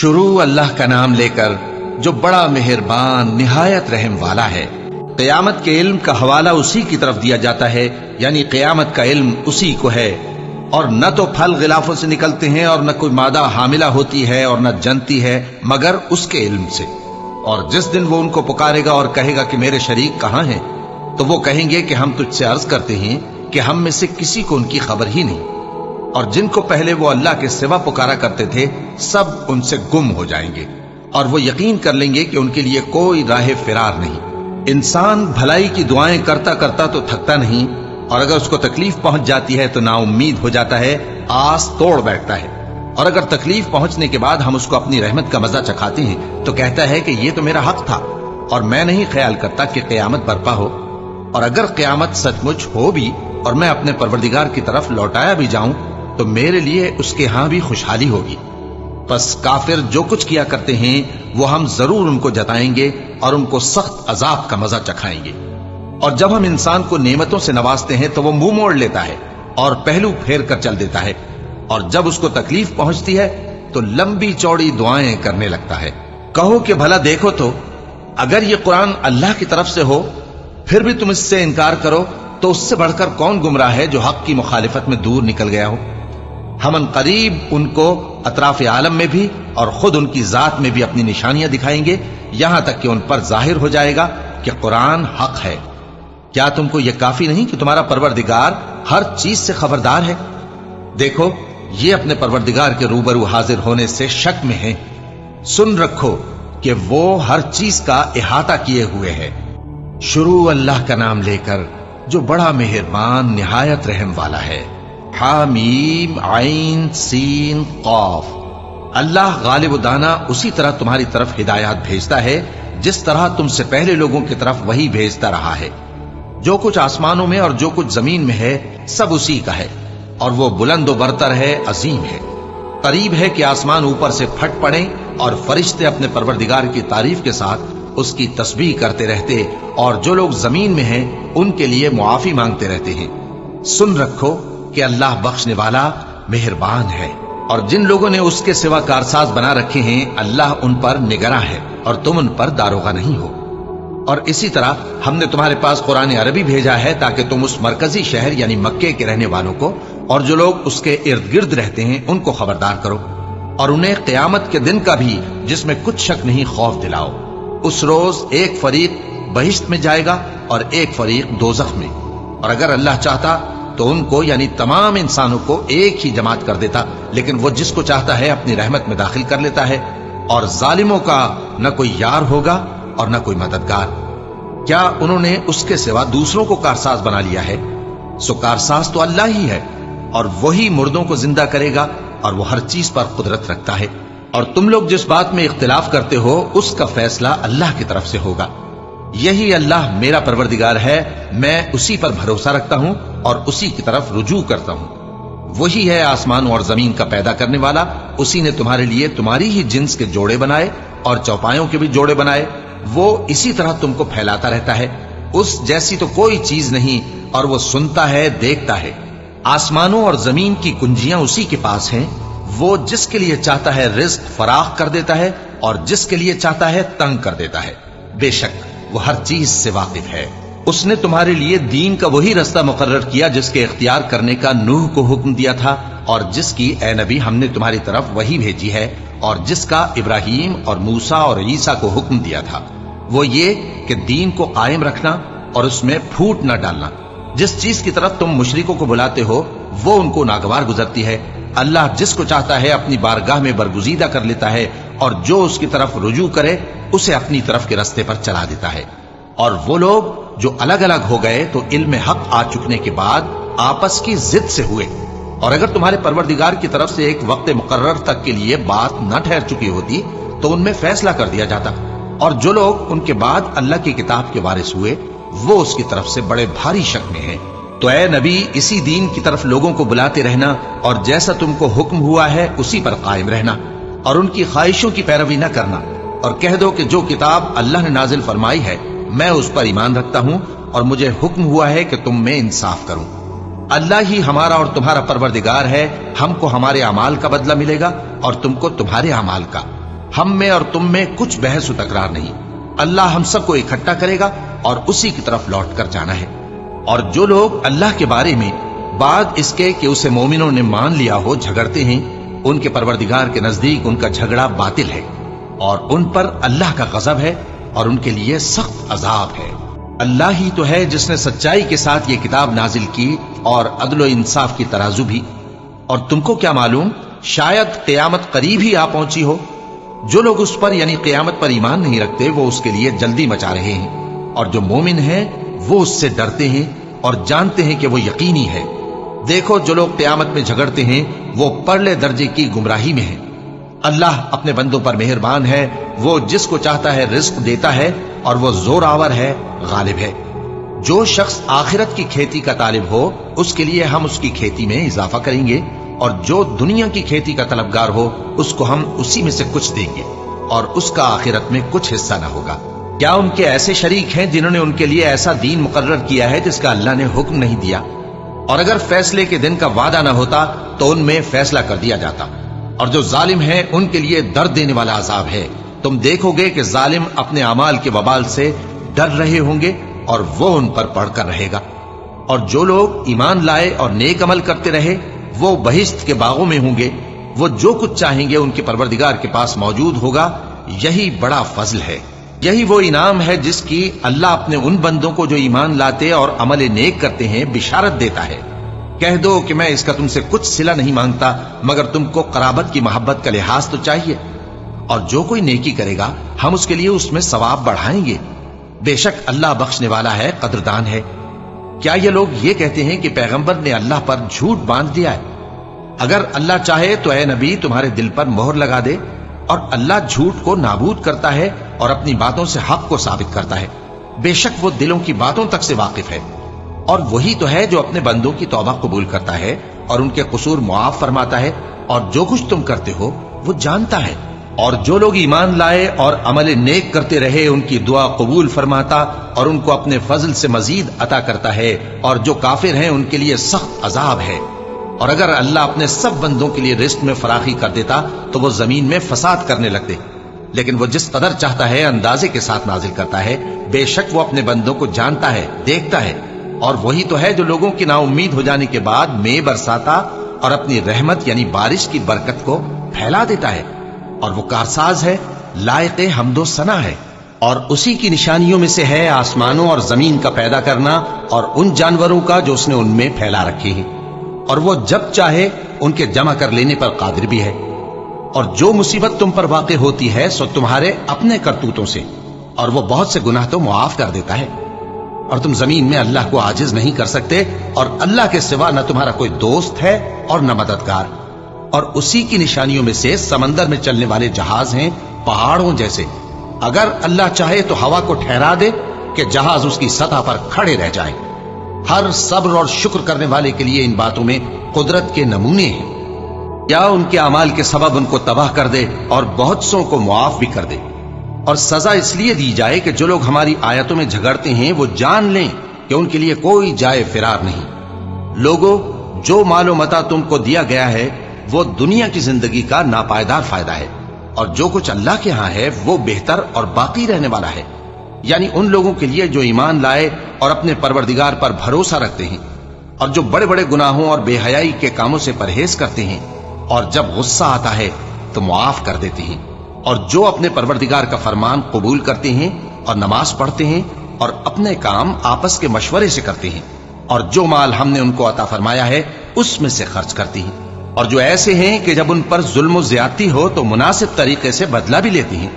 شروع اللہ کا نام لے کر جو بڑا مہربان نہایت رحم والا ہے۔ قیامت کے علم کا حوالہ اسی کی طرف دیا جاتا ہے، یعنی قیامت کا علم اسی کو ہے، اور نہ تو پھل غلافوں سے نکلتے ہیں اور نہ کوئی مادہ حاملہ ہوتی ہے اور نہ جنتی ہے مگر اس کے علم سے۔ اور جس دن وہ ان کو پکارے گا اور کہے گا کہ میرے شریک کہاں ہیں، تو وہ کہیں گے کہ ہم تجھ سے عرض کرتے ہیں کہ ہم میں سے کسی کو ان کی خبر ہی نہیں، اور جن کو پہلے وہ اللہ کے سوا پکارا کرتے تھے سب ان سے گم ہو جائیں گے، اور وہ یقین کر لیں گے کہ ان کے لیے کوئی راہ فرار نہیں۔ انسان بھلائی کی دعائیں کرتا کرتا تو تھکتا نہیں، اور اگر اس کو تکلیف پہنچ جاتی ہے تو نا امید ہو جاتا ہے، آس توڑ بیٹھتا ہے، اور اگر تکلیف پہنچنے کے بعد ہم اس کو اپنی رحمت کا مزہ چکھاتے ہیں تو کہتا ہے کہ یہ تو میرا حق تھا اور میں نہیں خیال کرتا کہ قیامت برپا ہو، اور اگر قیامت سچ مچ ہو بھی اور میں اپنے پروردگار کی طرف لوٹایا بھی جاؤں تو میرے لیے اس کے ہاں بھی خوشحالی ہوگی۔ پس کافر جو کچھ کیا کرتے ہیں وہ ہم ضرور ان کو جتائیں گے اور ان کو سخت عذاب کا مزہ چکھائیں گے۔ اور جب ہم انسان کو نعمتوں سے نوازتے ہیں تو وہ منہ موڑ لیتا ہے اور پہلو پھیر کر چل دیتا ہے، اور جب اس کو تکلیف پہنچتی ہے تو لمبی چوڑی دعائیں کرنے لگتا ہے۔ کہو کہ بھلا دیکھو تو اگر یہ قرآن اللہ کی طرف سے ہو پھر بھی تم اس سے انکار کرو تو اس سے بڑھ کر کون گمراہ ہے جو حق کی مخالفت میں دور نکل گیا ہو۔ ہم ان قریب ان کو اطراف عالم میں بھی اور خود ان کی ذات میں بھی اپنی نشانیاں دکھائیں گے، یہاں تک کہ ان پر ظاہر ہو جائے گا کہ قرآن حق ہے۔ کیا تم کو یہ کافی نہیں کہ تمہارا پروردگار ہر چیز سے خبردار ہے؟ دیکھو یہ اپنے پروردگار کے روبرو حاضر ہونے سے شک میں ہیں، سن رکھو کہ وہ ہر چیز کا احاطہ کیے ہوئے ہے۔ شروع اللہ کا نام لے کر جو بڑا مہربان نہایت رحم والا ہے۔ حامیم عین سین قاف۔ اللہ غالب و دانا اسی طرح تمہاری طرف ہدایات بھیجتا ہے جس طرح تم سے پہلے لوگوں کی طرف وہی بھیجتا رہا ہے۔ جو کچھ آسمانوں میں اور جو کچھ زمین میں ہے سب اسی کا ہے، اور وہ بلند و برتر ہے، عظیم ہے۔ قریب ہے کہ آسمان اوپر سے پھٹ پڑیں اور فرشتے اپنے پروردگار کی تعریف کے ساتھ اس کی تسبیح کرتے رہتے، اور جو لوگ زمین میں ہیں ان کے لیے معافی مانگتے رہتے ہیں۔ سن رکھو کہ اللہ بخشنے والا مہربان ہے، اور جن لوگوں نے اس کے سوا کارساز بنا رکھے ہیں اللہ ان پر نگراں ہے اور تم ان پر داروغہ نہیں ہو۔ اور اسی طرح ہم نے تمہارے پاس قرآن عربی بھیجا ہے تاکہ تم اس مرکزی شہر یعنی مکے کے رہنے والوں کو اور جو لوگ اس کے ارد گرد رہتے ہیں ان کو خبردار کرو، اور انہیں قیامت کے دن کا بھی جس میں کچھ شک نہیں خوف دلاؤ۔ اس روز ایک فریق بہشت میں جائے گا اور ایک فریق دوزخ میں، اور اگر اللہ چاہتا تو ان کو یعنی تمام انسانوں کو ایک ہی جماعت کر دیتا، لیکن وہ جس کو چاہتا ہے اپنی رحمت میں داخل کر لیتا ہے، اور ظالموں کا نہ کوئی یار ہوگا اور نہ کوئی مددگار۔ کیا انہوں نے اس کے سوا دوسروں کو کارساز بنا لیا ہے؟ سو کارساز تو اللہ ہی ہے، اور وہی مردوں کو زندہ کرے گا، اور وہ ہر چیز پر قدرت رکھتا ہے۔ اور تم لوگ جس بات میں اختلاف کرتے ہو اس کا فیصلہ اللہ کی طرف سے ہوگا۔ یہی اللہ میرا پروردگار ہے، میں اسی پر بھروسہ رکھتا ہوں اور اسی کی طرف رجوع کرتا ہوں۔ وہی ہے آسمان اور زمین کا پیدا کرنے والا، اسی نے تمہارے لیے تمہاری ہی جنس کے جوڑے بنائے اور چوپایوں کے بھی جوڑے بنائے۔ وہ اسی طرح تم کو پھیلاتا رہتا ہے، اس جیسی تو کوئی چیز نہیں، اور وہ سنتا ہے، دیکھتا ہے۔ آسمانوں اور زمین کی کنجیاں اسی کے پاس ہیں، وہ جس کے لیے چاہتا ہے رزق فراخ کر دیتا ہے اور جس کے لیے چاہتا ہے تنگ کر دیتا ہے۔ بے شک وہ ہر چیز سے واقف ہے۔ اس نے تمہارے لیے دین کا وہی رستہ مقرر کیا جس کے اختیار کرنے کا نوح کو حکم دیا تھا، اور جس کی اے نبی ہم نے تمہاری طرف وہی بھیجی ہے، اور جس کا ابراہیم اور موسیٰ اور عیسیٰ کو حکم دیا تھا، وہ یہ کہ دین کو قائم رکھنا اور اس میں پھوٹ نہ ڈالنا۔ جس چیز کی طرف تم مشرکوں کو بلاتے ہو وہ ان کو ناگوار گزرتی ہے۔ اللہ جس کو چاہتا ہے اپنی بارگاہ میں برگزیدہ کر لیتا ہے، اور جو اس کی طرف رجوع کرے اسے اپنی طرف کے رستے پر چلا دیتا ہے۔ اور وہ لوگ جو الگ الگ ہو گئے تو علم حق آ چکنے کے بعد آپس کی ضد سے ہوئے، اور اگر تمہارے پروردگار کی طرف سے ایک وقت مقرر تک کے لیے بات نہ ٹھہر چکی ہوتی تو ان میں فیصلہ کر دیا جاتا، اور جو لوگ ان کے بعد اللہ کی کتاب کے وارث ہوئے وہ اس کی طرف سے بڑے بھاری شک میں ہیں۔ تو اے نبی اسی دین کی طرف لوگوں کو بلاتے رہنا، اور جیسا تم کو حکم ہوا ہے اسی پر قائم رہنا، اور ان کی خواہشوں کی پیروی نہ کرنا، اور کہہ دو کہ جو کتاب اللہ نے نازل فرمائی ہے میں اس پر ایمان رکھتا ہوں، اور مجھے حکم ہوا ہے کہ تم میں انصاف کروں۔ اللہ ہی ہمارا اور تمہارا پروردگار ہے، ہم کو ہمارے اعمال کا بدلہ ملے گا اور تم کو تمہارے اعمال کا۔ ہم میں اور تم میں کچھ بحث و تکرار نہیں، اللہ ہم سب کو اکٹھا کرے گا اور اسی کی طرف لوٹ کر جانا ہے۔ اور جو لوگ اللہ کے بارے میں بعد اس کے کہ اسے مومنوں نے مان لیا ہو جھگڑتے ہیں، ان کے پروردگار کے نزدیک ان کا جھگڑا باطل ہے اور ان پر اللہ کا غضب ہے اور ان کے لیے سخت عذاب ہے۔ اللہ ہی تو ہے جس نے سچائی کے ساتھ یہ کتاب نازل کی اور عدل و انصاف کی ترازو بھی۔ اور تم کو کیا معلوم، شاید قیامت قریب ہی آ پہنچی ہو۔ جو لوگ اس پر یعنی قیامت پر ایمان نہیں رکھتے وہ اس کے لیے جلدی مچا رہے ہیں، اور جو مومن ہیں وہ اس سے ڈرتے ہیں اور جانتے ہیں کہ وہ یقینی ہے۔ دیکھو جو لوگ قیامت میں جھگڑتے ہیں وہ پرلے درجے کی گمراہی میں ہیں۔ اللہ اپنے بندوں پر مہربان ہے، وہ جس کو چاہتا ہے رزق دیتا ہے اور وہ زور آور ہے، غالب ہے۔ جو شخص آخرت کی کھیتی کا طالب ہو اس کے لیے ہم اس کی کھیتی میں اضافہ کریں گے، اور جو دنیا کی کھیتی کا طلبگار ہو اس کو ہم اسی میں سے کچھ دیں گے اور اس کا آخرت میں کچھ حصہ نہ ہوگا۔ کیا ان کے ایسے شریک ہیں جنہوں نے ان کے لیے ایسا دین مقرر کیا ہے جس کا اللہ نے حکم نہیں دیا؟ اور اگر فیصلے کے دن کا وعدہ نہ ہوتا تو ان میں فیصلہ کر دیا جاتا۔ اور جو ظالم ہیں ان کے لیے درد دینے والا عذاب ہے۔ تم دیکھو گے کہ ظالم اپنے اعمال کے وبال سے ڈر رہے ہوں گے اور وہ ان پر پڑھ کر رہے گا۔ اور جو لوگ ایمان لائے اور نیک عمل کرتے رہے وہ بہشت کے باغوں میں ہوں گے، وہ جو کچھ چاہیں گے ان کے پروردگار کے پاس موجود ہوگا۔ یہی بڑا فضل ہے، یہی وہ انعام ہے جس کی اللہ اپنے ان بندوں کو جو ایمان لاتے اور عمل نیک کرتے ہیں بشارت دیتا ہے۔ کہہ دو کہ میں اس کا تم سے کچھ صلہ نہیں مانگتا مگر تم کو قرابت کی محبت کا لحاظ تو چاہیے، اور جو کوئی نیکی کرے گا ہم اس کے لیے اس میں ثواب بڑھائیں گے۔ بے شک اللہ بخشنے والا ہے، قدردان ہے۔ کیا یہ لوگ یہ کہتے ہیں کہ پیغمبر نے اللہ پر جھوٹ باندھ دیا ہے؟ اگر اللہ چاہے تو اے نبی تمہارے دل پر مہر لگا دے، اور اللہ جھوٹ کو نابود کرتا ہے اور اپنی باتوں سے حق کو ثابت کرتا ہے۔ بے شک وہ دلوں کی باتوں تک سے واقف ہے، اور وہی تو ہے جو اپنے بندوں کی توبہ قبول کرتا ہے اور ان کے قصور معاف فرماتا ہے، اور جو کچھ تم کرتے ہو وہ جانتا ہے۔ اور جو لوگ ایمان لائے اور عمل نیک کرتے رہے ان کی دعا قبول فرماتا اور ان کو اپنے فضل سے مزید عطا کرتا ہے، اور جو کافر ہیں ان کے لیے سخت عذاب ہے۔ اور اگر اللہ اپنے سب بندوں کے لیے رزق میں فراخی کر دیتا تو وہ زمین میں فساد کرنے لگتے، لیکن وہ جس قدر چاہتا ہے اندازے کے ساتھ نازل کرتا ہے۔ بے شک وہ اپنے بندوں کو جانتا ہے، دیکھتا ہے، اور وہی تو ہے جو لوگوں کی نا امید ہو جانے کے بعد مے برساتا اور اپنی رحمت یعنی بارش کی برکت کو پھیلا دیتا ہے، اور وہ کارساز ہے، لائق حمد و ثنا ہے۔ اور اسی کی نشانیوں میں سے ہے آسمانوں اور زمین کا پیدا کرنا اور ان جانوروں کا جو اس نے ان میں پھیلا رکھے ہیں، اور وہ جب چاہے ان کے جمع کر لینے پر قادر بھی ہے۔ اور جو مصیبت تم پر واقع ہوتی ہے سو تمہارے اپنے کرتوتوں سے، اور وہ بہت سے گناہ تو معاف کر دیتا ہے۔ اور تم زمین میں اللہ کو عاجز نہیں کر سکتے، اور اللہ کے سوا نہ تمہارا کوئی دوست ہے اور نہ مددگار۔ اور اسی کی نشانیوں میں سے سمندر میں چلنے والے جہاز ہیں پہاڑوں جیسے۔ اگر اللہ چاہے تو ہوا کو ٹھہرا دے کہ جہاز اس کی سطح پر کھڑے رہ جائیں۔ ہر صبر اور شکر کرنے والے کے لیے ان باتوں میں قدرت کے نمونے ہیں۔ یا ان کے اعمال کے سبب ان کو تباہ کر دے اور بہت سوں کو معاف بھی کر دے۔ اور سزا اس لیے دی جائے کہ جو لوگ ہماری آیتوں میں جھگڑتے ہیں وہ جان لیں کہ ان کے لیے کوئی جائے فرار نہیں۔ لوگوں، جو مال و متاع تم کو دیا گیا ہے وہ دنیا کی زندگی کا ناپائیدار فائدہ ہے، اور جو کچھ اللہ کے ہاں ہے وہ بہتر اور باقی رہنے والا ہے، یعنی ان لوگوں کے لیے جو ایمان لائے اور اپنے پروردگار پر بھروسہ رکھتے ہیں، اور جو بڑے بڑے گناہوں اور بے حیائی کے کاموں سے پرہیز کرتے ہیں، اور جب غصہ آتا ہے تو معاف کر دیتے ہیں، اور جو اپنے پروردگار کا فرمان قبول کرتے ہیں اور نماز پڑھتے ہیں اور اپنے کام آپس کے مشورے سے کرتے ہیں، اور جو مال ہم نے ان کو عطا فرمایا ہے اس میں سے خرچ کرتے ہیں، اور جو ایسے ہیں کہ جب ان پر ظلم و زیادتی ہو تو مناسب طریقے سے بدلہ بھی لیتے ہیں،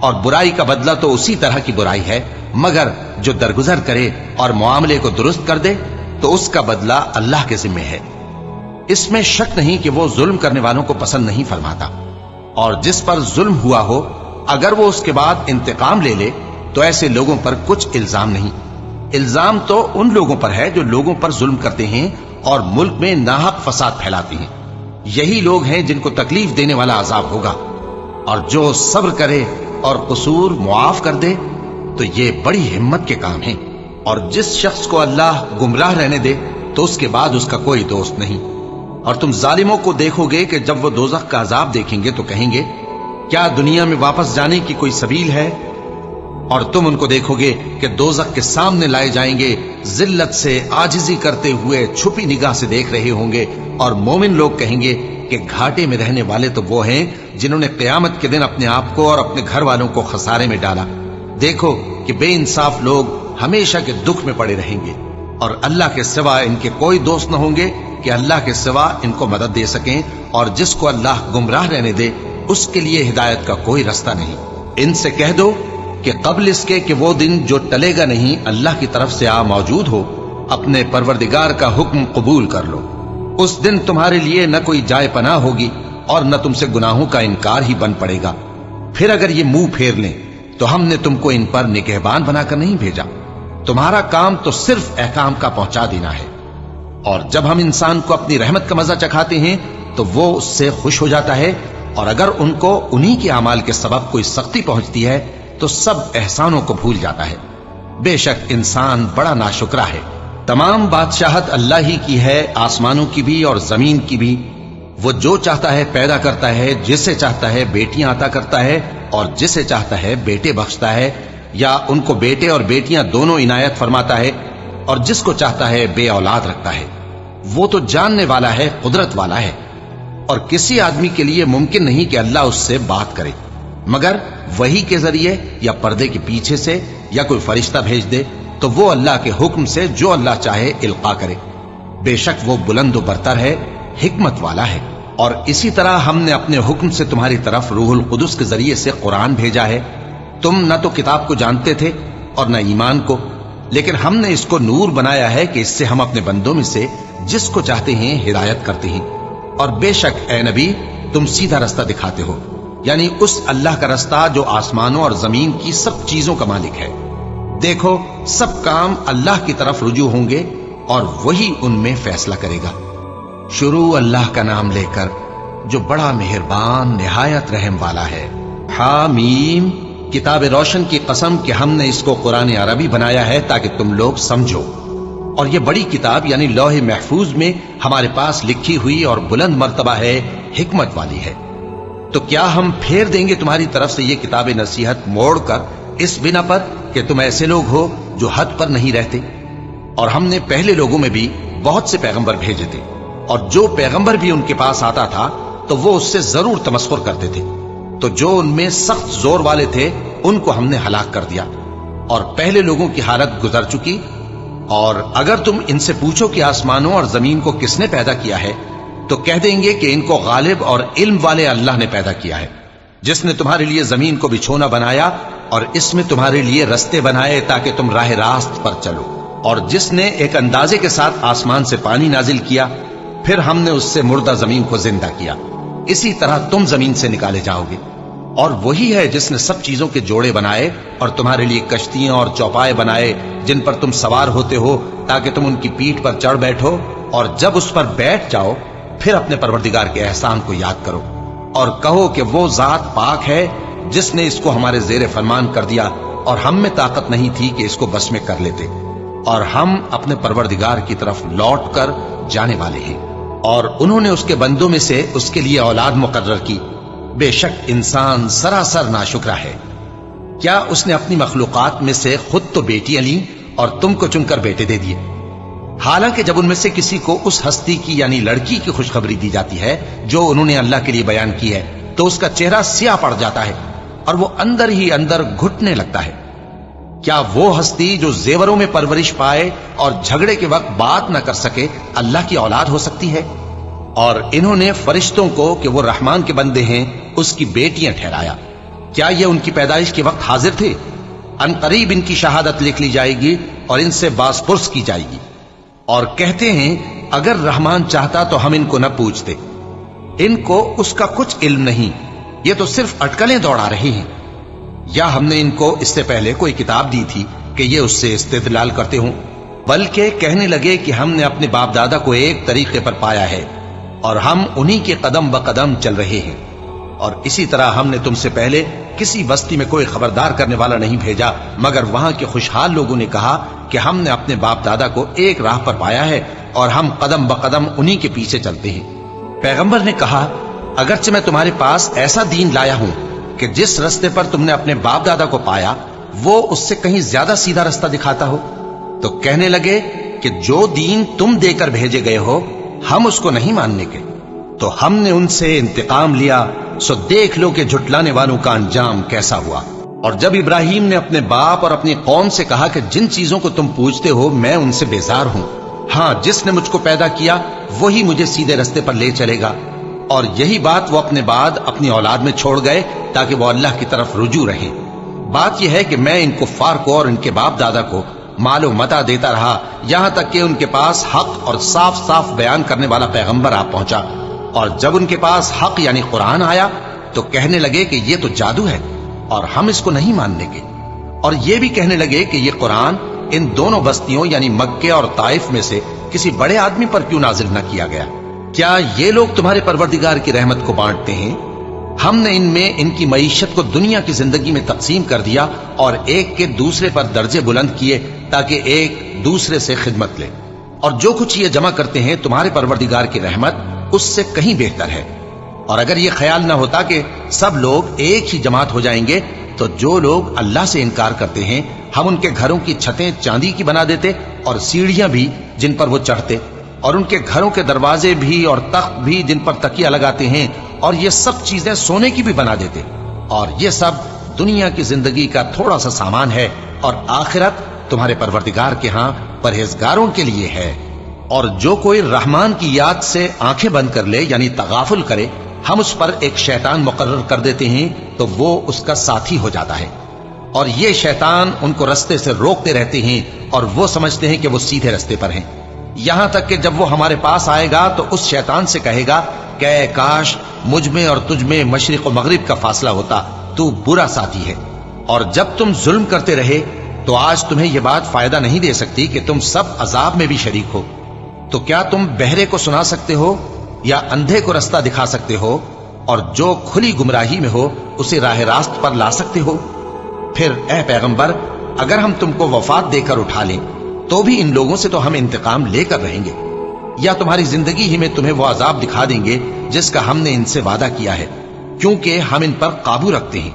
اور برائی کا بدلہ تو اسی طرح کی برائی ہے، مگر جو درگزر کرے اور معاملے کو درست کر دے تو اس کا بدلہ اللہ کے ذمہ ہے۔ اس میں شک نہیں کہ وہ ظلم کرنے والوں کو پسند نہیں فرماتا، اور جس پر ظلم ہوا ہو اگر وہ اس کے بعد انتقام لے لے تو ایسے لوگوں پر کچھ الزام نہیں۔ الزام تو ان لوگوں پر ہے جو لوگوں پر ظلم کرتے ہیں اور ملک میں ناحق فساد پھیلاتے ہیں، یہی لوگ ہیں جن کو تکلیف دینے والا عذاب ہوگا۔ اور جو صبر کرے اور قصور معاف کر دے تو یہ بڑی ہمت کے کام ہیں۔ اور جس شخص کو اللہ گمراہ رہنے دے تو اس کے بعد اس کا کوئی دوست نہیں۔ اور تم ظالموں کو دیکھو گے کہ جب وہ دوزخ کا عذاب دیکھیں گے تو کہیں گے کیا دنیا میں واپس جانے کی کوئی سبیل ہے؟ اور تم ان کو دیکھو گے کہ دوزخ کے سامنے لائے جائیں گے، ذلت سے عاجزی کرتے ہوئے چھپی نگاہ سے دیکھ رہے ہوں گے، اور مومن لوگ کہیں گے کہ گھاٹے میں رہنے والے تو وہ ہیں جنہوں نے قیامت کے دن اپنے آپ کو اور اپنے گھر والوں کو خسارے میں ڈالا۔ دیکھو کہ بے انصاف لوگ ہمیشہ کے دکھ میں پڑے رہیں گے، اور اللہ کے سوا ان کے کوئی دوست نہ ہوں گے کہ اللہ کے سوا ان کو مدد دے سکیں، اور جس کو اللہ گمراہ رہنے دے اس کے لیے ہدایت کا کوئی رستہ نہیں۔ ان سے کہہ دو کہ قبل اس کے کہ وہ دن جو ٹلے گا نہیں اللہ کی طرف سے آ موجود ہو، اپنے پروردگار کا حکم قبول کر لو۔ اس دن تمہارے لیے نہ کوئی جائے پناہ ہوگی اور نہ تم سے گناہوں کا انکار ہی بن پڑے گا۔ پھر اگر یہ منہ پھیر لیں تو ہم نے تم کو ان پر نگہبان بنا کر نہیں بھیجا، تمہارا کام تو صرف احکام کا پہنچا دینا ہے۔ اور جب ہم انسان کو اپنی رحمت کا مزہ چکھاتے ہیں تو وہ اس سے خوش ہو جاتا ہے، اور اگر ان کو انہی کے اعمال کے سبب کوئی سختی پہنچتی ہے تو سب احسانوں کو بھول جاتا ہے۔ بے شک انسان بڑا ناشکرا ہے۔ تمام بادشاہت اللہ ہی کی ہے، آسمانوں کی بھی اور زمین کی بھی۔ وہ جو چاہتا ہے پیدا کرتا ہے، جسے چاہتا ہے بیٹیاں عطا کرتا ہے، اور جسے چاہتا ہے بیٹے بخشتا ہے، یا ان کو بیٹے اور بیٹیاں دونوں عنایت فرماتا ہے، اور جس کو چاہتا ہے بے اولاد رکھتا ہے۔ وہ تو جاننے والا ہے، قدرت والا ہے، اور کسی آدمی کے لیے ممکن نہیں کہ اللہ اس سے بات کرے مگر وحی کے ذریعے یا پردے کے پیچھے سے، یا کوئی فرشتہ بھیج دے تو وہ اللہ کے حکم سے جو اللہ چاہے القا کرے۔ بے شک وہ بلند و برتر ہے، حکمت والا ہے۔ اور اسی طرح ہم نے اپنے حکم سے تمہاری طرف روح القدس کے ذریعے سے قرآن بھیجا ہے۔ تم نہ تو کتاب کو جانتے تھے اور نہ ایمان کو، لیکن ہم نے اس کو نور بنایا ہے کہ اس سے ہم اپنے بندوں میں سے جس کو چاہتے ہیں ہدایت کرتے ہیں۔ اور بے شک اے نبی تم سیدھا رستہ دکھاتے ہو، یعنی اس اللہ کا رستہ جو آسمانوں اور زمین کی سب چیزوں کا مالک ہے۔ دیکھو سب کام اللہ کی طرف رجوع ہوں گے اور وہی ان میں فیصلہ کرے گا۔ شروع اللہ کا نام لے کر جو بڑا مہربان نہایت رحم والا ہے۔ حامیم، کتاب روشن کی قسم کہ ہم نے اس کو قرآن عربی بنایا ہے تاکہ تم لوگ سمجھو، اور یہ بڑی کتاب یعنی لوح محفوظ میں ہمارے پاس لکھی ہوئی اور بلند مرتبہ ہے، حکمت والی ہے۔ تو کیا ہم پھیر دیں گے تمہاری طرف سے یہ کتاب نصیحت موڑ کر اس بنا پر کہ تم ایسے لوگ ہو جو حد پر نہیں رہتے؟ اور ہم نے پہلے لوگوں میں بھی بہت سے پیغمبر بھیجے تھے، اور جو پیغمبر بھی ان کے پاس آتا تھا تو وہ اس سے ضرور تمسخر کرتے تھے، تو جو ان میں سخت زور والے تھے ان کو ہم نے ہلاک کر دیا، اور پہلے لوگوں کی حالت گزر چکی۔ اور اگر تم ان سے پوچھو کہ آسمانوں اور زمین کو کس نے پیدا کیا ہے تو کہہ دیں گے کہ ان کو غالب اور علم والے اللہ نے پیدا کیا ہے، جس نے تمہارے لیے زمین کو بچھونا بنایا اور اس میں تمہارے لیے رستے بنائے تاکہ تم راہ راست پر چلو، اور جس نے ایک اندازے کے ساتھ آسمان سے پانی نازل کیا، پھر ہم نے اس سے مردہ زمین کو زندہ کیا، اسی طرح تم زمین سے نکالے جاؤ گے۔ اور وہی ہے جس نے سب چیزوں کے جوڑے بنائے اور تمہارے لیے کشتیاں اور چوپائے بنائے جن پر تم سوار ہوتے ہو تاکہ تم ان کی پیٹھ پر چڑھ بیٹھو، اور جب اس پر بیٹھ جاؤ پھر اپنے پروردگار کے احسان کو یاد کرو اور کہو کہ وہ ذات پاک ہے جس نے اس کو ہمارے زیر فرمان کر دیا، اور ہم میں طاقت نہیں تھی کہ اس کو بس میں کر لیتے، اور ہم اپنے پروردگار کی طرف لوٹ کر جانے والے ہیں۔ اور انہوں نے اس کے بندوں میں سے اس کے لیے اولاد مقرر کی۔ بے شک انسان سراسر ناشکرا ہے۔ کیا اس نے اپنی مخلوقات میں سے خود تو بیٹیاں لیں اور تم کو چن کر بیٹے دے دیے؟ حالانکہ جب ان میں سے کسی کو اس ہستی کی یعنی لڑکی کی خوشخبری دی جاتی ہے جو انہوں نے اللہ کے لیے بیان کی ہے تو اس کا چہرہ سیاہ پڑ جاتا ہے اور وہ اندر ہی اندر گھٹنے لگتا ہے۔ کیا وہ ہستی جو زیوروں میں پرورش پائے اور جھگڑے کے وقت بات نہ کر سکے اللہ کی اولاد ہو سکتی ہے؟ اور انہوں نے فرشتوں کو کہ وہ رحمان کے بندے ہیں اس کی بیٹیاں ٹھہرایا۔ کیا یہ ان کی پیدائش کے وقت حاضر تھے؟ ان قریب ان کی شہادت لکھ لی جائے گی اور ان سے باز پرس کی جائے گی۔ اور کہتے ہیں اگر رحمان چاہتا تو ہم ان کو نہ پوچھتے، ان کو اس کا کچھ علم نہیں، یہ تو صرف اٹکلیں دوڑا رہے ہیں۔ یا ہم نے ان کو اس سے پہلے کوئی کتاب دی تھی کہ یہ اس سے استدلال کرتے ہوں؟ بلکہ کہنے لگے کہ ہم نے اپنے باپ دادا کو ایک طریقے پر پایا ہے اور ہم انہی کے قدم بقدم چل رہے ہیں۔ اور اسی طرح ہم نے تم سے پہلے کسی بستی میں کوئی خبردار کرنے والا نہیں بھیجا مگر وہاں کے خوشحال لوگوں نے کہا کہ ہم نے اپنے باپ دادا کو ایک راہ پر پایا ہے اور ہم قدم بقدم انہی کے پیچھے چلتے ہیں۔ پیغمبر نے کہا اگرچہ میں تمہارے پاس ایسا دین لایا ہوں کہ جس رستے پر تم نے اپنے باپ دادا کو پایا وہ اس سے کہیں زیادہ سیدھا رستہ دکھاتا ہو؟ تو کہنے لگے کہ جو دین تم دے کر بھیجے گئے ہو ہم اس کو نہیں ماننے کے، تو ہم نے ان سے انتقام لیا، سو دیکھ لو کہ جھٹلانے والوں کا انجام کیسا ہوا۔ اور جب ابراہیم نے اپنے باپ اور اپنی قوم سے کہا کہ جن چیزوں کو تم پوجتے ہو میں ان سے بیزار ہوں، ہاں جس نے مجھ کو پیدا کیا وہی مجھے سیدھے رستے پر لے چلے گا، اور یہی بات وہ اپنے بعد اپنی اولاد میں چھوڑ گئے تاکہ وہ اللہ کی طرف رجوع رہیں۔ بات یہ ہے کہ میں ان کفار کو اور ان کے باپ دادا کو مال و متاع دیتا رہا یہاں تک کہ ان کے پاس حق اور صاف صاف بیان کرنے والا پیغمبر آ پہنچا، اور جب ان کے پاس حق یعنی قرآن آیا تو کہنے لگے کہ یہ تو جادو ہے اور ہم اس کو نہیں ماننے کے، اور یہ بھی کہنے لگے کہ یہ قرآن ان دونوں بستیوں یعنی مکے اور طائف میں سے کسی بڑے آدمی پر کیوں نازل نہ کیا گیا؟ کیا یہ لوگ تمہارے پروردگار کی رحمت کو بانٹتے ہیں؟ ہم نے ان میں ان کی معیشت کو دنیا کی زندگی میں تقسیم کر دیا اور ایک کے دوسرے پر درجے بلند کیے تاکہ ایک دوسرے سے خدمت لے، اور جو کچھ یہ جمع کرتے ہیں تمہارے پروردگار کی رحمت اس سے کہیں بہتر ہے۔ اور اگر یہ خیال نہ ہوتا کہ سب لوگ ایک ہی جماعت ہو جائیں گے تو جو لوگ اللہ سے انکار کرتے ہیں ہم ان کے گھروں کی چھتیں چاندی کی بنا دیتے اور سیڑھیاں بھی جن پر وہ چڑھتے، اور ان کے گھروں کے دروازے بھی اور تخت بھی جن پر تکیہ لگاتے ہیں، اور یہ سب چیزیں سونے کی بھی بنا دیتے، اور یہ سب دنیا کی زندگی کا تھوڑا سا سامان ہے، اور آخرت تمہارے پروردگار کے ہاں پرہیزگاروں کے لیے ہے۔ اور جو کوئی رحمان کی یاد سے آنکھیں بند کر لے یعنی تغافل کرے ہم اس پر ایک شیطان مقرر کر دیتے ہیں تو وہ اس کا ساتھی ہو جاتا ہے، اور یہ شیطان ان کو رستے سے روکتے رہتے ہیں اور وہ سمجھتے ہیں کہ وہ سیدھے رستے پر ہیں، یہاں تک کہ جب وہ ہمارے پاس آئے گا تو اس شیطان سے کہے گا کہ اے کاش مجھ میں اور تجھ میں مشرق و مغرب کا فاصلہ ہوتا، تو برا ساتھی ہے۔ اور جب تم ظلم کرتے رہے تو آج تمہیں یہ بات فائدہ نہیں دے سکتی کہ تم سب عذاب میں بھی شریک ہو۔ تو کیا تم بہرے کو سنا سکتے ہو یا اندھے کو رستہ دکھا سکتے ہو، اور جو کھلی گمراہی میں ہو اسے راہ راست پر لا سکتے ہو؟ پھر اے پیغمبر اگر ہم تم کو وفات دے کر اٹھا لیں تو بھی ان لوگوں سے تو ہم انتقام لے کر رہیں گے، یا تمہاری زندگی ہی میں تمہیں وہ عذاب دکھا دیں گے جس کا ہم نے ان سے وعدہ کیا ہے، کیونکہ ہم ان پر قابو رکھتے ہیں۔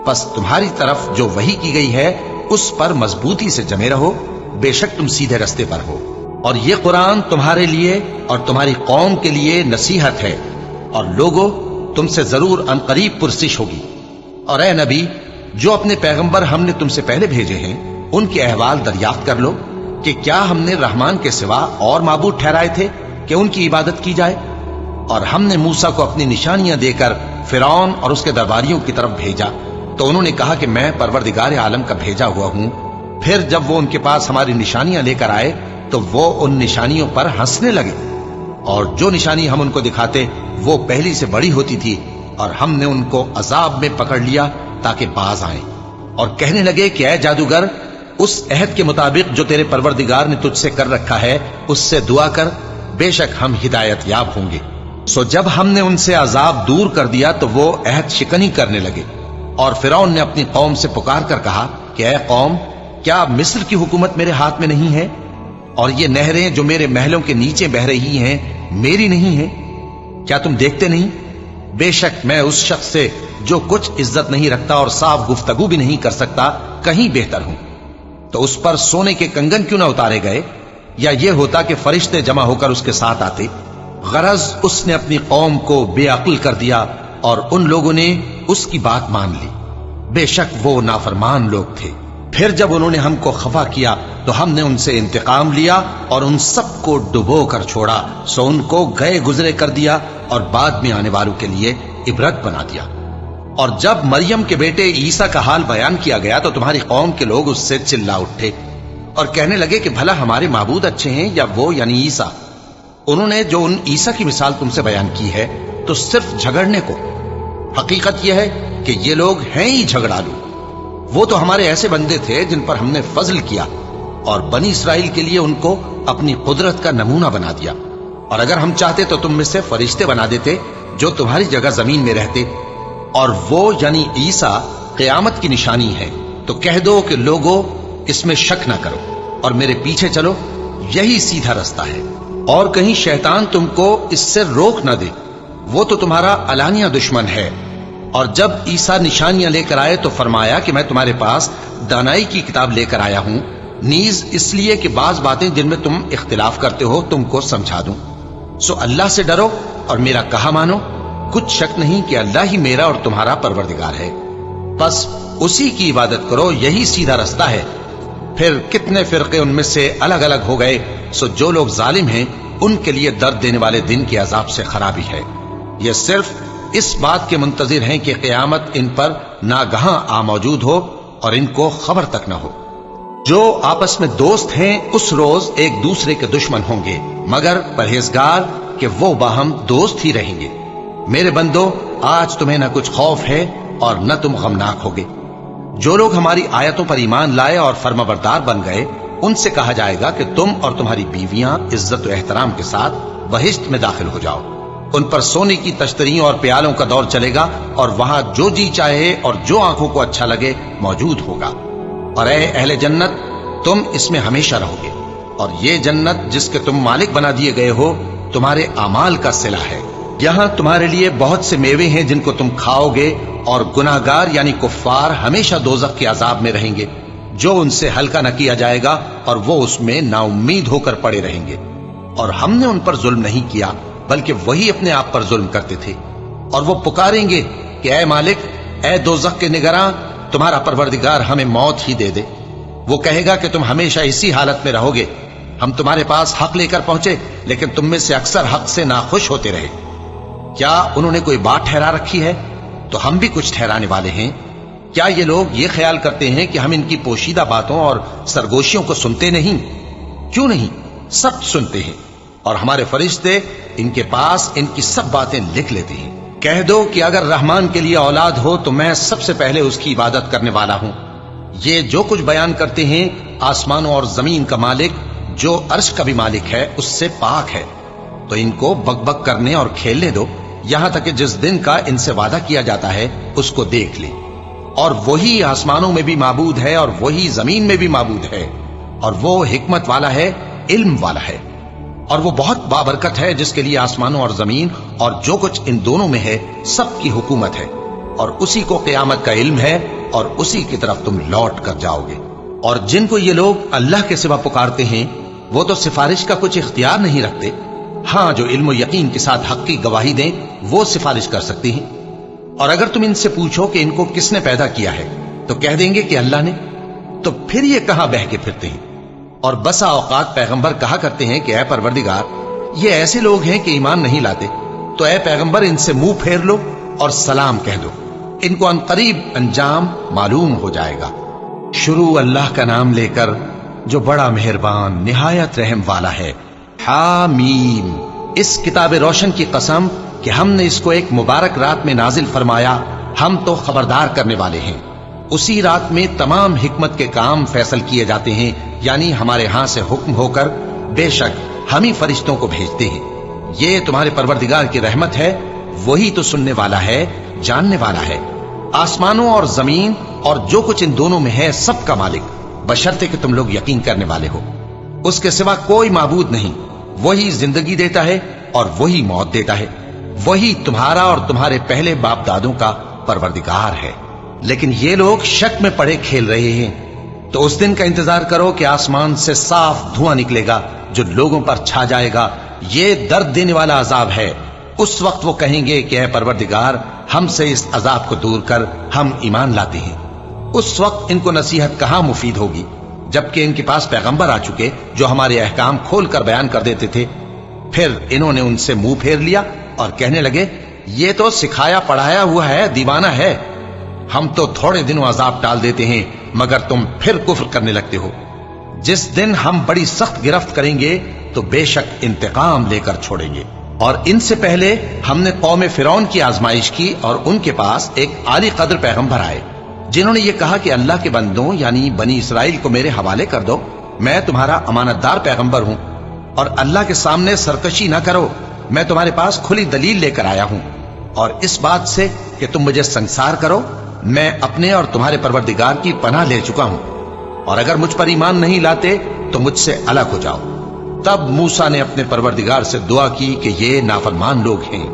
پس تمہاری طرف جو وحی کی گئی ہے اس پر مضبوطی سے جمے رہو، بے شک تم سیدھے رستے پر ہو، اور یہ قرآن تمہارے لیے اور تمہاری قوم کے لیے نصیحت ہے، اور لوگوں تم سے ضرور عنقریب پرسش ہوگی۔ اور اے نبی جو اپنے پیغمبر ہم نے تم سے پہلے بھیجے ہیں ان کے احوال دریافت کر لو کہ کیا ہم نے رحمان کے سوا اور معبود ٹھہرائے تھے کہ ان کی عبادت کی جائے؟ اور ہم نے موسیٰ کو اپنی نشانیاں دے کر فرعون اور اس کے درباریوں کی طرف بھیجا تو انہوں نے کہا کہ میں پروردگار عالم کا بھیجا ہوا ہوں۔ پھر جب وہ ان کے پاس ہماری نشانیاں لے کر آئے تو وہ ان نشانیوں پر ہنسنے لگے، اور جو نشانی ہم ان کو دکھاتے وہ پہلی سے بڑی ہوتی تھی، اور ہم نے ان کو عذاب میں پکڑ لیا تاکہ باز آئیں، اور کہنے لگے کہ اے جادوگر اس عہد کے مطابق جو تیرے پروردگار نے تجھ سے کر رکھا ہے اس سے دعا کر، بے شک ہم ہدایت یاب ہوں گے۔ سو جب ہم نے ان سے عذاب دور کر دیا تو وہ عہد شکنی کرنے لگے، اور فرعون نے اپنی قوم سے پکار کر کہا کہ اے قوم کیا مصر کی حکومت میرے ہاتھ میں نہیں ہے، اور یہ نہریں جو میرے محلوں کے نیچے بہ رہی ہیں میری نہیں ہیں؟ کیا تم دیکھتے نہیں؟ بے شک میں اس شخص سے جو کچھ عزت نہیں رکھتا اور صاف گفتگو بھی نہیں کر سکتا کہیں بہتر ہوں۔ تو اس پر سونے کے کنگن کیوں نہ اتارے گئے، یا یہ ہوتا کہ فرشتے جمع ہو کر اس کے ساتھ آتے؟ غرض اس نے اپنی قوم کو بے عقل کر دیا اور ان لوگوں نے اس کی بات مان لی، بے شک وہ نافرمان لوگ تھے۔ پھر جب انہوں نے ہم کو خفا کیا تو ہم نے ان سے انتقام لیا اور ان سب کو ڈبو کر چھوڑا، سو ان کو گئے گزرے کر دیا اور بعد میں آنے والوں کے لیے عبرت بنا دیا۔ اور جب مریم کے بیٹے عیسیٰ کا حال بیان کیا گیا تو تمہاری قوم کے لوگ اس سے چلا اٹھے اور کہنے لگے کہ بھلا ہمارے معبود اچھے ہیں یا وہ یعنی عیسیٰ؟ انہوں نے جو ان عیسیٰ کی مثال تم سے بیان کی ہے تو صرف جھگڑنے کو، حقیقت یہ ہے کہ یہ لوگ ہیں ہی جھگڑالو۔ وہ تو ہمارے ایسے بندے تھے جن پر ہم نے فضل کیا، اور بنی اسرائیل کے لیے ان کو اپنی قدرت کا نمونہ بنا دیا، اور اگر ہم چاہتے تو تم میں سے فرشتے بنا دیتے جو تمہاری جگہ زمین میں رہتے، اور وہ یعنی عیسیٰ قیامت کی نشانی ہے۔ تو کہہ دو کہ لوگوں اس میں شک نہ کرو اور میرے پیچھے چلو، یہی سیدھا رستہ ہے، اور کہیں شیطان تم کو اس سے روک نہ دے، وہ تو تمہارا علانیہ دشمن ہے، اور جب عیسیٰ نشانیاں لے کر آئے تو فرمایا کہ میں تمہارے پاس دانائی کی کتاب لے کر آیا ہوں، نیز اس لیے کہ بعض باتیں جن میں تم اختلاف کرتے ہو تم کو سمجھا دوں۔ سو اللہ سے ڈرو اور میرا کہا مانو، کچھ شک نہیں کہ اللہ ہی میرا اور تمہارا پروردگار ہے، بس اسی کی عبادت کرو، یہی سیدھا رستہ ہے۔ پھر کتنے فرقے ان میں سے الگ الگ ہو گئے، سو جو لوگ ظالم ہیں ان کے لیے درد دینے والے دن کے عذاب سے خرابی ہے۔ یہ صرف اس بات کے منتظر ہیں کہ قیامت ان پر ناگہاں آ موجود ہو اور ان کو خبر تک نہ ہو۔ جو آپس میں دوست ہیں اس روز ایک دوسرے کے دشمن ہوں گے، مگر پرہیزگار کہ وہ باہم دوست ہی رہیں گے۔ میرے بندو، آج تمہیں نہ کچھ خوف ہے اور نہ تم غمناک ہوگے۔ جو لوگ ہماری آیتوں پر ایمان لائے اور فرمانبردار بن گئے، ان سے کہا جائے گا کہ تم اور تمہاری بیویاں عزت و احترام کے ساتھ بہشت میں داخل ہو جاؤ۔ ان پر سونے کی تشتریوں اور پیالوں کا دور چلے گا، اور وہاں جو جی چاہے اور جو آنکھوں کو اچھا لگے موجود ہوگا۔ اور اے اہل جنت، تم اس میں ہمیشہ رہو گے، اور یہ جنت جس کے تم مالک بنا دیے گئے ہو تمہارے اعمال کا صلہ ہے۔ یہاں تمہارے لیے بہت سے میوے ہیں جن کو تم کھاؤ گے، اور گناہگار یعنی کفار ہمیشہ دوزخ کے عذاب میں رہیں گے، جو ان سے ہلکا نہ کیا جائے گا، اور وہ اس میں نا امید ہو کر پڑے رہیں گے۔ اور ہم نے ان پر ظلم نہیں کیا بلکہ وہی اپنے آپ پر ظلم کرتے تھے۔ اور وہ پکاریں گے کہ اے مالک، اے دوزخ کے نگراں، تمہارا پروردگار ہمیں موت ہی دے دے۔ وہ کہے گا کہ تم ہمیشہ اسی حالت میں رہو گے، ہم تمہارے پاس حق لے کر پہنچے لیکن تم میں سے اکثر حق سے ناخوش ہوتے رہے۔ کیا انہوں نے کوئی بات ٹھہرا رکھی ہے؟ تو ہم بھی کچھ ٹھہرانے والے ہیں۔ کیا یہ لوگ یہ خیال کرتے ہیں کہ ہم ان کی پوشیدہ باتوں اور سرگوشیوں کو سنتے نہیں؟ کیوں نہیں، سب سنتے ہیں، اور ہمارے فرشتے ان کے پاس ان کی سب باتیں لکھ لیتے ہیں۔ کہہ دو کہ اگر رحمان کے لیے اولاد ہو تو میں سب سے پہلے اس کی عبادت کرنے والا ہوں۔ یہ جو کچھ بیان کرتے ہیں آسمانوں اور زمین کا مالک، جو عرش کا بھی مالک ہے، اس سے پاک ہے۔ تو ان کو بک بک کرنے اور کھیلنے دو، یہاں تک کہ جس دن کا ان سے وعدہ کیا جاتا ہے اس کو دیکھ لیں۔ اور وہی آسمانوں میں بھی معبود ہے اور وہی زمین میں بھی معبود ہے، اور وہ حکمت والا ہے، علم والا ہے، اور وہ بہت بابرکت ہے جس کے لیے آسمانوں اور زمین اور جو کچھ ان دونوں میں ہے سب کی حکومت ہے، اور اسی کو قیامت کا علم ہے، اور اسی کی طرف تم لوٹ کر جاؤ گے۔ اور جن کو یہ لوگ اللہ کے سوا پکارتے ہیں وہ تو سفارش کا کچھ اختیار نہیں رکھتے، ہاں جو علم و یقین کے ساتھ حق کی گواہی دیں وہ سفارش کر سکتی ہیں۔ اور اگر تم ان سے پوچھو کہ ان کو کس نے پیدا کیا ہے تو کہہ دیں گے کہ اللہ نے، تو پھر یہ کہاں بہہ کے پھرتے ہیں؟ اور بسا اوقات پیغمبر کہا کرتے ہیں کہ اے پروردگار، یہ ایسے لوگ ہیں کہ ایمان نہیں لاتے، تو اے پیغمبر ان سے منہ پھیر لو اور سلام کہہ دو، ان کو عنقریب انجام معلوم ہو جائے گا۔ شروع اللہ کا نام لے کر جو بڑا مہربان نہایت رحم والا ہے۔ حامیم، اس کتاب روشن کی قسم کہ ہم نے اس کو ایک مبارک رات میں نازل فرمایا، ہم تو خبردار کرنے والے ہیں۔ اسی رات میں تمام حکمت کے کام فیصل کیے جاتے ہیں، یعنی ہمارے ہاں سے حکم ہو کر، بے شک ہم ہی فرشتوں کو بھیجتے ہیں۔ یہ تمہارے پروردگار کی رحمت ہے، وہی تو سننے والا ہے، جاننے والا ہے۔ آسمانوں اور زمین اور جو کچھ ان دونوں میں ہے سب کا مالک، بشرطے کہ تم لوگ یقین کرنے والے ہو۔ اس کے سوا کوئی معبود نہیں، وہی زندگی دیتا ہے اور وہی موت دیتا ہے، وہی تمہارا اور تمہارے پہلے باپ دادوں کا پروردگار ہے۔ لیکن یہ لوگ شک میں پڑے کھیل رہے ہیں۔ تو اس دن کا انتظار کرو کہ آسمان سے صاف دھواں نکلے گا جو لوگوں پر چھا جائے گا، یہ درد دینے والا عذاب ہے۔ اس وقت وہ کہیں گے کہ اے پروردگار، ہم سے اس عذاب کو دور کر، ہم ایمان لاتے ہیں۔ اس وقت ان کو نصیحت کہاں مفید ہوگی، جبکہ ان کے پاس پیغمبر آ چکے جو ہمارے احکام کھول کر بیان کر دیتے تھے۔ پھر انہوں نے ان سے منہ پھیر لیا اور کہنے لگے، یہ تو سکھایا پڑھایا ہوا ہے، دیوانہ ہے، ہم تو تھوڑے دنوں عذاب ٹال دیتے ہیں مگر تم پھر کفر کرنے لگتے ہو۔ جس دن ہم بڑی سخت گرفت کریں گے تو بے شک انتقام لے کر چھوڑیں گے۔ اور ان سے پہلے ہم نے قوم فرعون کی آزمائش کی، اور ان کے پاس ایک عالی قدر پیغمبر آئے جنہوں نے یہ کہا کہ اللہ کے بندوں یعنی بنی اسرائیل کو میرے حوالے کر دو، میں تمہارا امانت دار پیغمبر ہوں، اور اللہ کے سامنے سرکشی نہ کرو، میں تمہارے پاس کھلی دلیل لے کر آیا ہوں، اور اس بات سے کہ تم مجھے سنسار کرو، میں اپنے اور تمہارے پروردگار کی پناہ لے چکا ہوں، اور اگر مجھ پر ایمان نہیں لاتے تو مجھ سے الگ ہو جاؤ۔ تب موسیٰ نے اپنے پروردگار سے دعا کی کہ یہ نافرمان لوگ ہیں۔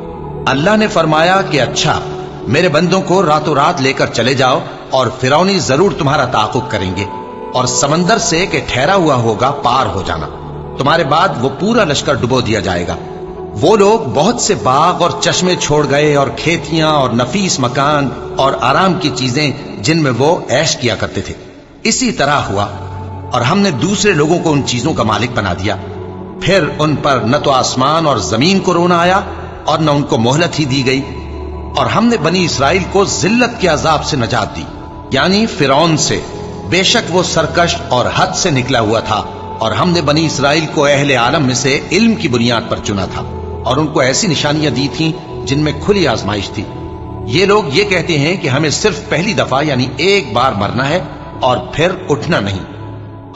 اللہ نے فرمایا کہ اچھا، میرے بندوں کو راتوں رات لے کر چلے جاؤ اور فرعونی ضرور تمہارا تعاقب کریں گے اور سمندر سے کہ ٹھہرا ہوا ہوگا پار ہو جانا، تمہارے بعد وہ پورا لشکر ڈبو دیا جائے گا۔ وہ لوگ بہت سے باغ اور چشمے چھوڑ گئے اور کھیتیاں اور نفیس مکان اور آرام کی چیزیں جن میں وہ عیش کیا کرتے تھے۔ اسی طرح ہوا اور ہم نے دوسرے لوگوں کو ان چیزوں کا مالک بنا دیا، پھر ان پر نہ تو آسمان اور زمین کو رونا آیا اور نہ ان کو مہلت ہی دی گئی۔ اور ہم نے بنی اسرائیل کو ذلت کے عذاب سے نجات دی، یعنی فرعون سے، بے شک وہ سرکش اور حد سے نکلا ہوا تھا، اور ہم نے بنی اسرائیل کو اہل عالم میں سے علم کی بنیاد پر چنا تھا اور ان کو ایسی نشانیاں دی تھیں جن میں کھلی آزمائش تھی۔ یہ لوگ یہ کہتے ہیں کہ ہمیں صرف پہلی دفعہ یعنی ایک بار مرنا ہے اور پھر اٹھنا نہیں،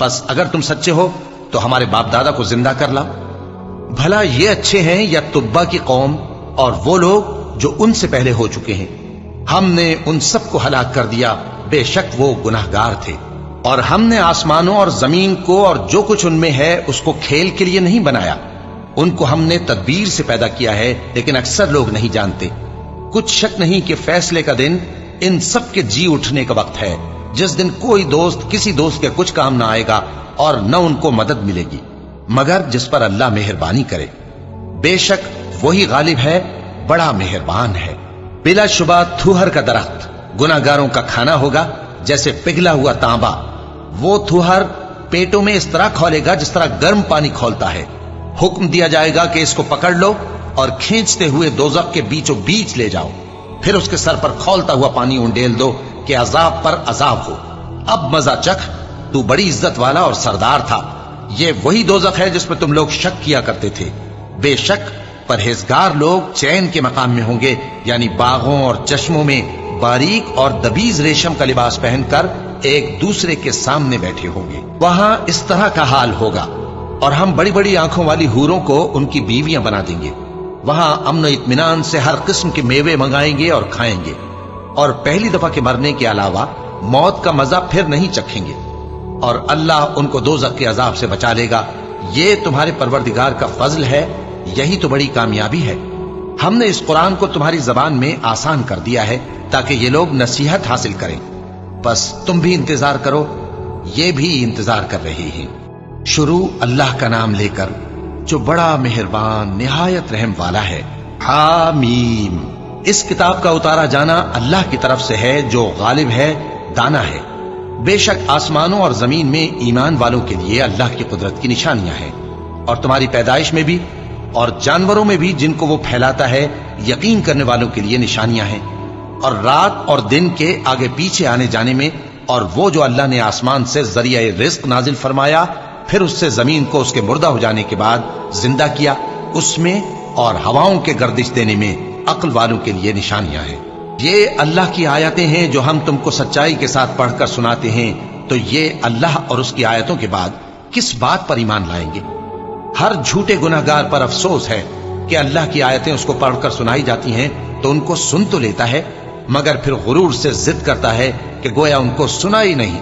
بس اگر تم سچے ہو تو ہمارے باپ دادا کو زندہ کر لاؤ۔ بھلا یہ اچھے ہیں یا تبا کی قوم اور وہ لوگ جو ان سے پہلے ہو چکے ہیں؟ ہم نے ان سب کو ہلاک کر دیا، بے شک وہ گناہگار تھے۔ اور ہم نے آسمانوں اور زمین کو اور جو کچھ ان میں ہے اس کو کھیل کے لیے نہیں بنایا، ان کو ہم نے تدبیر سے پیدا کیا ہے، لیکن اکثر لوگ نہیں جانتے۔ کچھ شک نہیں کہ فیصلے کا دن ان سب کے جی اٹھنے کا وقت ہے، جس دن کوئی دوست کسی دوست کے کچھ کام نہ آئے گا اور نہ ان کو مدد ملے گی مگر جس پر اللہ مہربانی کرے۔ بے شک وہی غالب ہے، بڑا مہربان ہے۔ بلا شبہ تھوہر کا درخت گناہگاروں کا کھانا ہوگا، جیسے پگھلا ہوا تانبا۔ وہ تھوہر پیٹوں میں اس طرح کھولے گا جس طرح گرم پانی کھولتا ہے۔ حکم دیا جائے گا کہ اس کو پکڑ لو اور کھینچتے ہوئے دوزخ کے بیچوں بیچ لے جاؤ، پھر اس کے سر پر کھولتا ہوا پانی انڈیل دو کہ عذاب پر عذاب ہو۔ اب مزہ چکھ، تو بڑی عزت والا اور سردار تھا۔ یہ وہی دوزخ ہے جس میں تم لوگ شک کیا کرتے تھے۔ بے شک پرہیزگار لوگ چین کے مقام میں ہوں گے، یعنی باغوں اور چشموں میں باریک اور دبیز ریشم کا لباس پہن کر ایک دوسرے کے سامنے بیٹھے ہوں گے۔ وہاں اس طرح کا حال ہوگا، اور ہم بڑی بڑی آنکھوں والی حوروں کو ان کی بیویاں بنا دیں گے۔ وہاں امن و اطمینان سے ہر قسم کے میوے منگائیں گے اور کھائیں گے، اور پہلی دفعہ کے مرنے کے علاوہ موت کا مزہ پھر نہیں چکھیں گے، اور اللہ ان کو دوزخ کے عذاب سے بچا لے گا۔ یہ تمہارے پروردگار کا فضل ہے، یہی تو بڑی کامیابی ہے۔ ہم نے اس قرآن کو تمہاری زبان میں آسان کر دیا ہے تاکہ یہ لوگ نصیحت حاصل کریں، بس تم بھی انتظار کرو، یہ بھی انتظار کر رہے ہیں۔ شروع اللہ کا نام لے کر جو بڑا مہربان نہایت رحم والا ہے۔ حامیم۔ اس کتاب کا اتارا جانا اللہ کی طرف سے ہے جو غالب ہے، دانا ہے۔ بے شک آسمانوں اور زمین میں ایمان والوں کے لیے اللہ کی قدرت کی نشانیاں ہیں، اور تمہاری پیدائش میں بھی اور جانوروں میں بھی جن کو وہ پھیلاتا ہے یقین کرنے والوں کے لیے نشانیاں ہیں، اور رات اور دن کے آگے پیچھے آنے جانے میں، اور وہ جو اللہ نے آسمان سے ذریعہ رزق نازل فرمایا پھر اس سے زمین کو اس کے مردہ ہو جانے کے بعد زندہ کیا، اس میں اور ہواؤں کے گردش دینے میں عقل والوں کے لیے نشانیاں ہیں۔ یہ اللہ کی آیتیں ہیں جو ہم تم کو سچائی کے ساتھ پڑھ کر سناتے ہیں، تو یہ اللہ اور اس کی آیتوں کے بعد کس بات پر ایمان لائیں گے؟ ہر جھوٹے گناہگار پر افسوس ہے کہ اللہ کی آیتیں اس کو پڑھ کر سنائی جاتی ہیں تو ان کو سن تو لیتا ہے مگر پھر غرور سے ضد کرتا ہے کہ گویا ان کو سنا ہی نہیں۔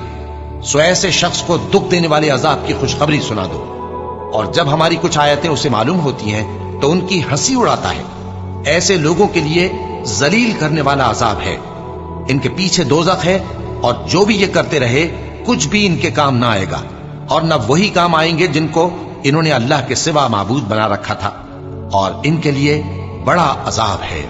سو ایسے شخص کو دکھ دینے والے عذاب کی خوشخبری سنا دو، اور جب ہماری کچھ آیتیں اسے معلوم ہوتی ہیں تو ان کی ہنسی اڑاتا ہے۔ ایسے لوگوں کے لیے ذلیل کرنے والا عذاب ہے، ان کے پیچھے دوزخ ہے، اور جو بھی یہ کرتے رہے کچھ بھی ان کے کام نہ آئے گا، اور نہ وہی کام آئیں گے جن کو انہوں نے اللہ کے سوا معبود بنا رکھا تھا، اور ان کے لیے بڑا عذاب ہے۔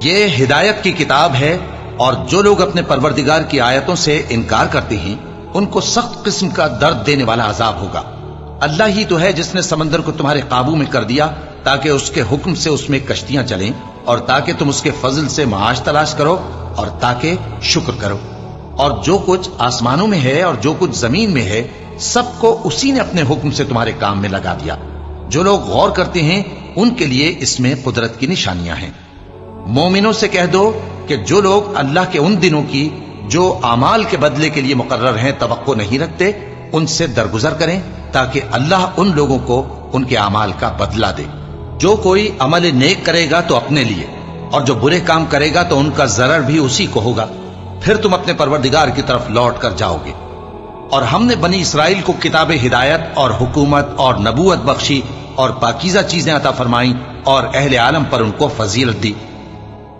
یہ ہدایت کی کتاب ہے، اور جو لوگ اپنے پروردگار کی آیتوں سے انکار کرتے ہیں ان کو سخت قسم کا درد دینے والا عذاب ہوگا۔ اللہ ہی تو ہے جس نے سمندر کو تمہارے قابو میں کر دیا تاکہ اس کے حکم سے اس میں کشتیاں چلیں، اور تاکہ تم اس کے فضل سے معاش تلاش کرو، اور تاکہ شکر کرو۔ اور جو کچھ آسمانوں میں ہے اور جو کچھ زمین میں ہے سب کو اسی نے اپنے حکم سے تمہارے کام میں لگا دیا۔ جو لوگ غور کرتے ہیں ان کے لیے اس میں قدرت کی نشانیاں ہیں۔ مومنوں سے کہہ دو کہ جو لوگ اللہ کے ان دنوں کی جو اعمال کے بدلے کے لیے مقرر ہیں توقع نہیں رکھتے، ان سے درگزر کریں تاکہ اللہ ان لوگوں کو ان کے اعمال کا بدلہ دے۔ جو کوئی عمل نیک کرے گا تو اپنے لیے، اور جو برے کام کرے گا تو ان کا ضرر بھی اسی کو ہوگا، پھر تم اپنے پروردگار کی طرف لوٹ کر جاؤ گے۔ اور ہم نے بنی اسرائیل کو کتاب ہدایت اور حکومت اور نبوت بخشی اور پاکیزہ چیزیں عطا فرمائیں، اور اہل عالم پر ان کو فضیلت دی۔